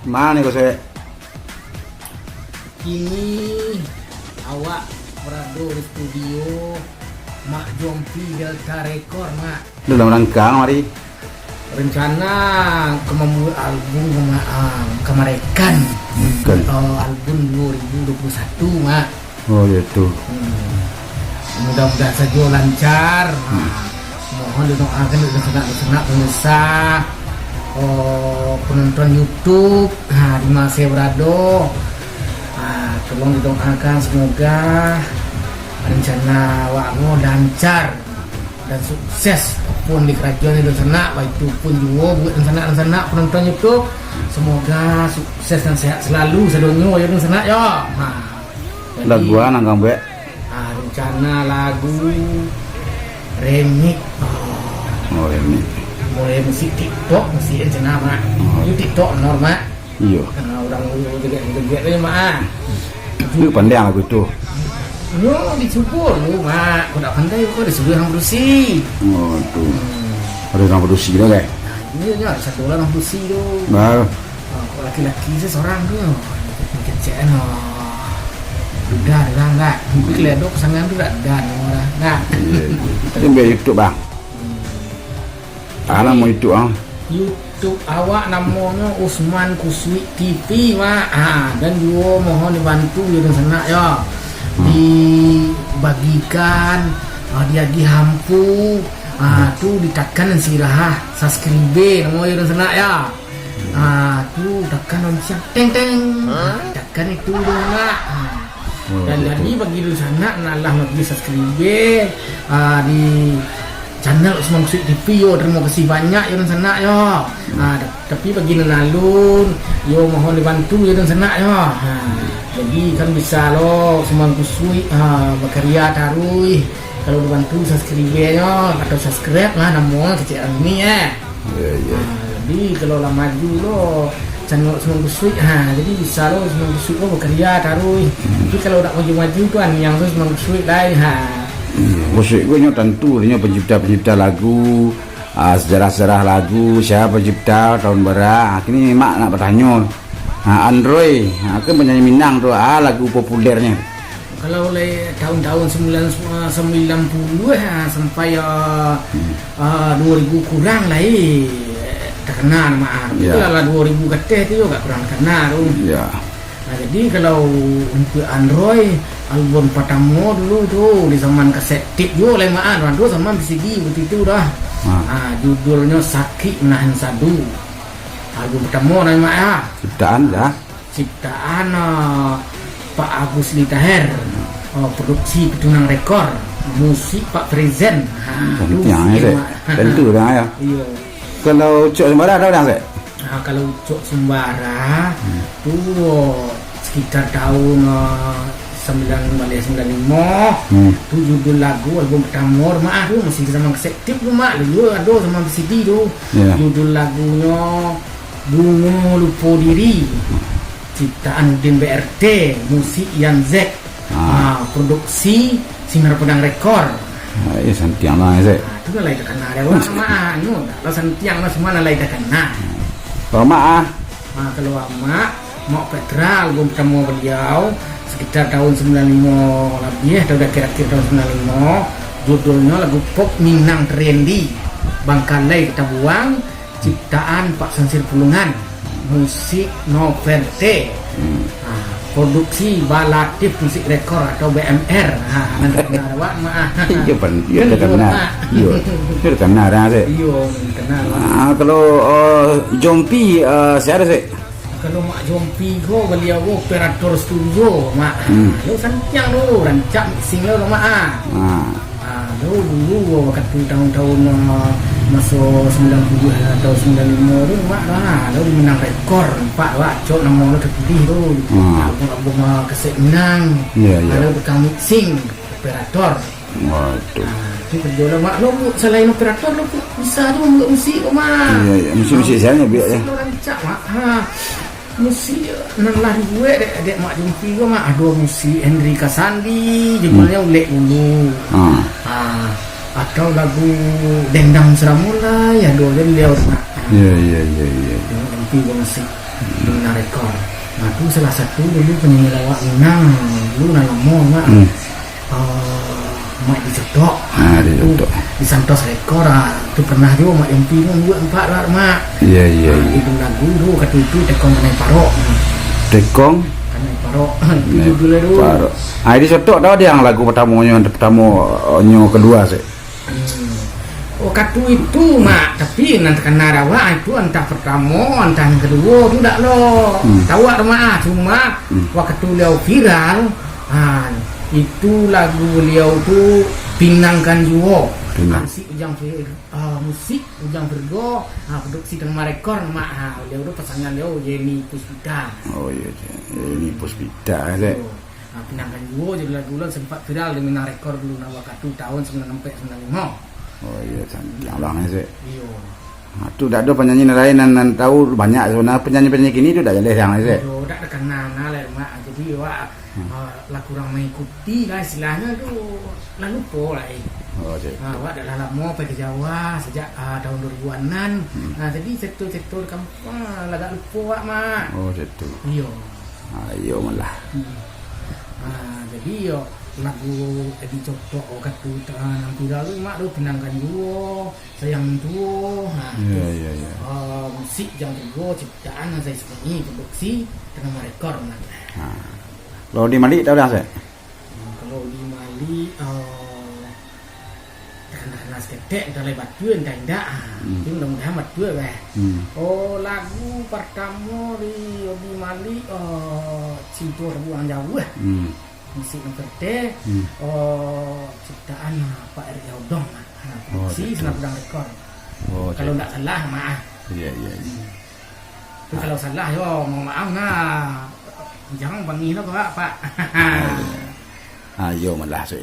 Mana nih kau saya? Kini awak berada di studio Mak Jompi Delta Record, Mak. Dalam rangka mari. Rencana membuat album kemerdekaan album 2021, Mak. Oh gitu. Mudah-mudahan saja lancar. Mohon didoakan dengan senang pemirsa, penonton YouTube di masa berado. Tolong didoakan semoga rencana wakmu lancar dan sukses pun di kerajaan itu sana, baik itu pun juga buat rencana penonton YouTube, semoga sukses dan sehat selalu sedonyo ya sana ya. Laguan anggang be. Rencana lagu remix. Oh remix. Mulai musik TikTok, musik rencana mak. TikTok normal. Iya. Karena orang joget-joget aja mak. Lu pandai lagu itu. Yo dicukur lu mak, kau tak pandai kau disuruh yang berusi. Oh tu. Ada yang berusi dah kan? Iya ya, satu orang berusi tu. Baru. Kau laki-laki seorang tu. Kecil no. Udah dah enggak. Mungkin keledok sangan tu dah orang. Nah. Tapi biar YouTube bang. Anak mau YouTube ah. YouTube awak namanya Usman Kuswi TV mak. Dan juga mohon dibantu ya dan sana ya. Dibagikan dia dihampu tu ditekan sirah subscribe namanya dan sana ya. Tu tekan lonceng teng teng. Tekan itu mak. Dan jadi bagi di sana nalah bagi subscribe di channel Usman Kuswi TV yo, terima kasih banyak yo dan sana yo. Tapi bagi nalun yo mohon dibantu yo dan sana yo. Jadi kan bisa lo Usman Kuswi berkarya tarui kalau dibantu subscribe-nya atau subscribe lah namanya kecil ini ya. Jadi kalau lah maju lo channel Usman Kuswi jadi bisa lo Usman Kuswi lo berkarya tarui. Tapi kalau tak maju-maju kan yang tu Usman Kuswi lain Kuswi gue tentu dia pencipta lagu, sejarah-sejarah lagu, siapa pencipta tahun berapa. Kini mak nak bertanya. Android, aku penyanyi Minang tu, lagu populernya. Kalau oleh tahun-tahun 90 sampai 2000 kurang lah terkenal mak. Itu lah 2000 keteh tu juga kurang terkenal tu. Ya. Jadi kalau untuk Android album pertama dulu tu di zaman kaset tip juga oleh mak tu sama CD begitu dah. Judulnya Sakit Menahan Sadu. Album pertama nama ya. Ciptaan Pak Agus Litaher. Produksi Petunang Rekor. Musik Pak Prezen. Tentu dah ya. Iya. Kalau Cok Sembara tahu dah tak? Kalau Cok Sembara tu sekitar tahun 95 tu judul lagu album pertama mak tu masih zaman kaset tip tu mak dulu ada zaman CD tu. Judul lagunya Bunga Lupa Diri, ciptaan Udin BRT, musik Yan Z, produksi Sinar Pedang Rekor. Santiang lah Zek. Itu lah lain terkenal ya mak. Kalau Santiang lah semua lain terkenal. Kalau mak kalau mak mau Petra album pertama beliau sekitar tahun 95 lebih atau udah kira-kira tahun 95. Judulnya lagu pop Minang Trendy, Bangkalai Kita Buang, ciptaan Pak Sansir Pulungan, musik Noverte, produksi Balatif Musik Rekor atau BMR. Nanti kenal awak mak. Iya pan, iya terkenal. Iya, terkenal dah Zek. Iya, kenal. Kalau Jompi siapa Zek? Kalau Mak Jompi ko beliau operator studio mak. Lo Santiang lo rancak mixing lo mak. Dulu waktu tahun-tahun masuk 90 atau 95 tu mak dah lo menang rekor pak wak cok nama lo terpilih tu. Album kaset Minang. Lalu tukang mixing operator. Waduh. Itu kerja lah mak lo selain operator lo bisa tu buat musik kok mak. Iya, musik saya biar ya. Lo rancak mak. Musik nang lari gue dek Mak Jompi gue mak ada musik Hendrika Sandi judulnya Ulek Ulu. Atau lagu Dendang Seramulai ya do dia mak. Iya. Jompi gue musik di Minang Rekor. Nah itu salah satu dulu penyanyi lawak Minang dulu nalamo mak mak dijodoh. Di Jodoh. Di Santos Rekor itu pernah juga mak Yompi dua empat lah mak. Iya iya. Itu lagu dulu kata itu tekong kanai parok. Tekong. Kanai parok itu judulnya dulu. Paro. Ini Jodoh tau dia yang lagu pertamanya kedua sih. Oh katu itu mak, tapi nanti kena rawa itu entah pertama, entah yang kedua tu tak lo. Tahu tak mak, cuma waktu beliau viral, itu lagu beliau tu Pinangkan Juwo. Musik Ujang Virgo, produksi dengan Rekor mak. Beliau tu pasangan beliau Yeni Puspita. Oh iya, ini Puspita sih. Pinangkan Juwo jadi lagu sempat viral di Minang Rekor dulu waktu tahun 96-95. Oh iya, yang lama sih. Iya. Tu dah ada penyanyi lain nan tahu banyak sebenarnya penyanyi kini tu dah jadi yang sih. Aduh, dah kenal lah mak. Jadi wak lah kurang mengikuti lah istilahnya tu lalu lupa lah. Oh sih. Wak dah lama pergi ke Jawa sejak tahun 2000-an. Jadi sektor kampung agak lupa wak mak. Oh situ. Iya. Ayo malah. Jadi yo lagu Edi Jodoh katu nanti lalu mak tu Pinangkan Juwo, Sayang Tuo. Iya. Musik yang kedua ciptaan saya sebenarnya produksi dengan Rekor nah. Kalau di Mali tahu dah saya. Kalau di Mali karena seketek dari batuan tak ada. Itu mudah-mudahan batuan bah. Oh lagu pertama di Mali Cinta Terbuang Jauh. Musik yang kedua ciptaan Pak R. Yaudong produksi Senapudang Rekor. Kalau tak salah maaf. Iya. Tapi kalau salah yo mau maaf jangan bangi lah Pak. Ayo malah sih.